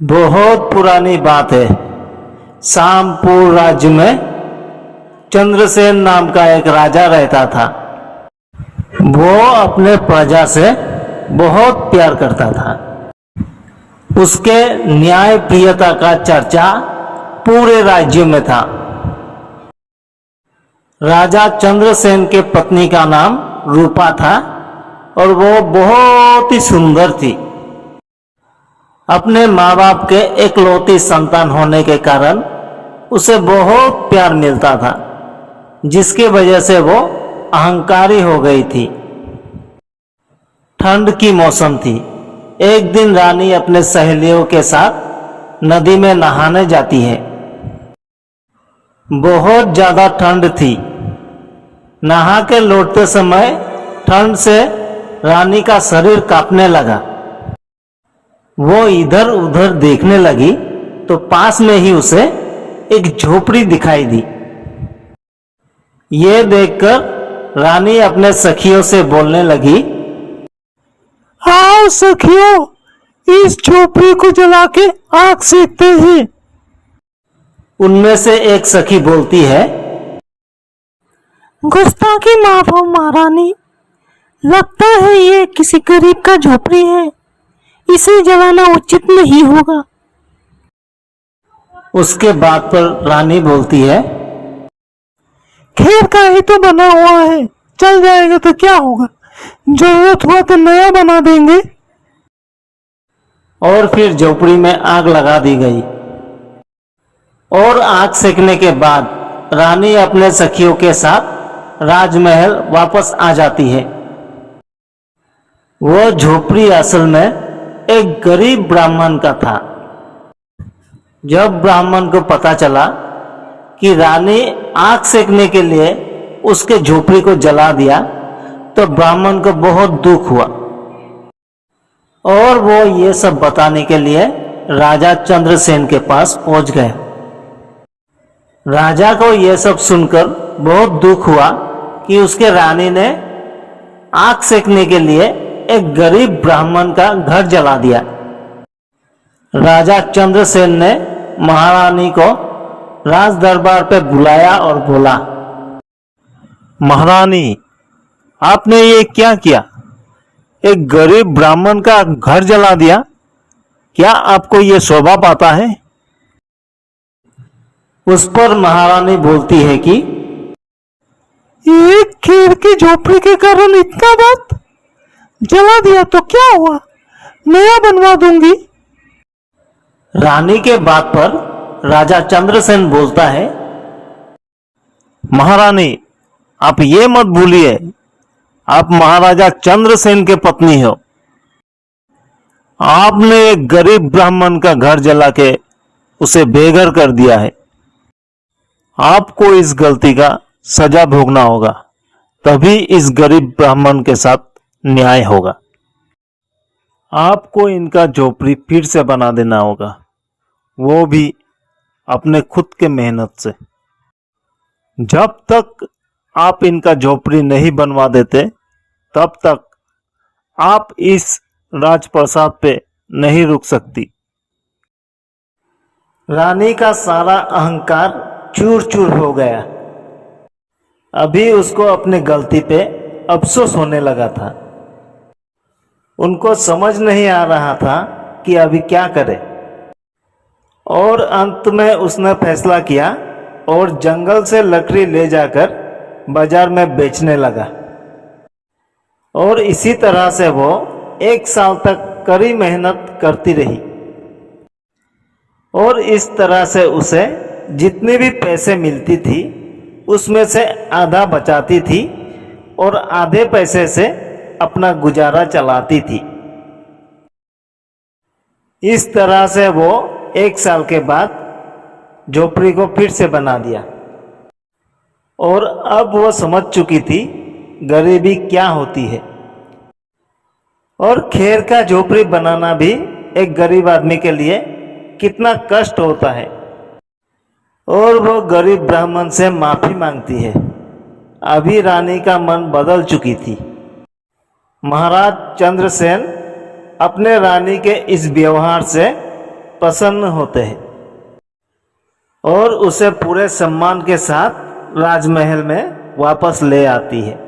बहुत पुरानी बात है। शामपुर राज्य में चंद्रसेन नाम का एक राजा रहता था। वो अपने प्रजा से बहुत प्यार करता था। उसके न्याय प्रियता का चर्चा पूरे राज्य में था। राजा चंद्रसेन के पत्नी का नाम रूपा था और वो बहुत ही सुंदर थी। अपने माँ बाप के एकलौती संतान होने के कारण उसे बहुत प्यार मिलता था, जिसकी वजह से वो अहंकारी हो गई थी। ठंड की मौसम थी। एक दिन रानी अपने सहेलियों के साथ नदी में नहाने जाती है। बहुत ज्यादा ठंड थी। नहा के लौटते समय ठंड से रानी का शरीर कांपने लगा। वो इधर उधर देखने लगी तो पास में ही उसे एक झोपड़ी दिखाई दी। ये देखकर रानी अपने सखियों से बोलने लगी, आओ सखियों, इस झोपड़ी को जला के आग सेकते हैं। उनमें से एक सखी बोलती है, गुस्ताखी माफ हो महारानी, लगता है ये किसी गरीब का झोपड़ी है, इसे जलाना उचित नहीं होगा। उसके बाद पर रानी बोलती है, खैर का ही तो बना हुआ है, चल जाएगा तो क्या होगा, जरूरत हुआ तो नया बना देंगे। और फिर झोपड़ी में आग लगा दी गई। और आग सेकने के बाद रानी अपने सखियों के साथ राजमहल वापस आ जाती है। वो झोपड़ी असल में एक गरीब ब्राह्मण का था। जब ब्राह्मण को पता चला कि रानी आग सेकने के लिए उसके झोपड़ी को जला दिया, तो ब्राह्मण को बहुत दुख हुआ और वो ये सब बताने के लिए राजा चंद्रसेन के पास पहुंच गए। राजा को यह सब सुनकर बहुत दुख हुआ कि उसके रानी ने आग सेकने के लिए एक गरीब ब्राह्मण का घर जला दिया। राजा चंद्रसेन ने महारानी को राज दरबार पे बुलाया और बोला, महारानी, आपने ये क्या किया? एक गरीब ब्राह्मण का घर जला दिया। क्या आपको ये शोभा पाता है? उस पर महारानी बोलती है कि एक खीर की झोपड़ी के कारण इतना बात, जला दिया तो क्या हुआ, नया बनवा दूंगी। रानी के बात पर राजा चंद्रसेन बोलता है, महारानी, आप ये मत भूलिए, आप महाराजा चंद्रसेन के पत्नी हो। आपने एक गरीब ब्राह्मण का घर जला के उसे बेघर कर दिया है। आपको इस गलती का सजा भोगना होगा, तभी इस गरीब ब्राह्मण के साथ न्याय होगा। आपको इनका झोपड़ी फिर से बना देना होगा, वो भी अपने खुद के मेहनत से। जब तक आप इनका झोपड़ी नहीं बनवा देते, तब तक आप इस राजप्रसाद पे नहीं रुक सकती। रानी का सारा अहंकार चूर चूर हो गया। अभी उसको अपनी गलती पे अफसोस होने लगा था। उनको समझ नहीं आ रहा था कि अभी क्या करे। और अंत में उसने फैसला किया और जंगल से लकड़ी ले जाकर बाजार में बेचने लगा। और इसी तरह से वो 1 साल तक कड़ी मेहनत करती रही। और इस तरह से उसे जितने भी पैसे मिलती थी, उसमें से आधा बचाती थी और आधे पैसे से अपना गुजारा चलाती थी। इस तरह से वो 1 साल के बाद झोपड़ी को फिर से बना दिया। और अब वो समझ चुकी थी गरीबी क्या होती है। और खेर का झोपड़ी बनाना भी एक गरीब आदमी के लिए कितना कष्ट होता है। और वो गरीब ब्राह्मण से माफी मांगती है। अभी रानी का मन बदल चुकी थी। महाराज चंद्रसेन अपने रानी के इस व्यवहार से प्रसन्न होते हैं और उसे पूरे सम्मान के साथ राजमहल में वापस ले आती है।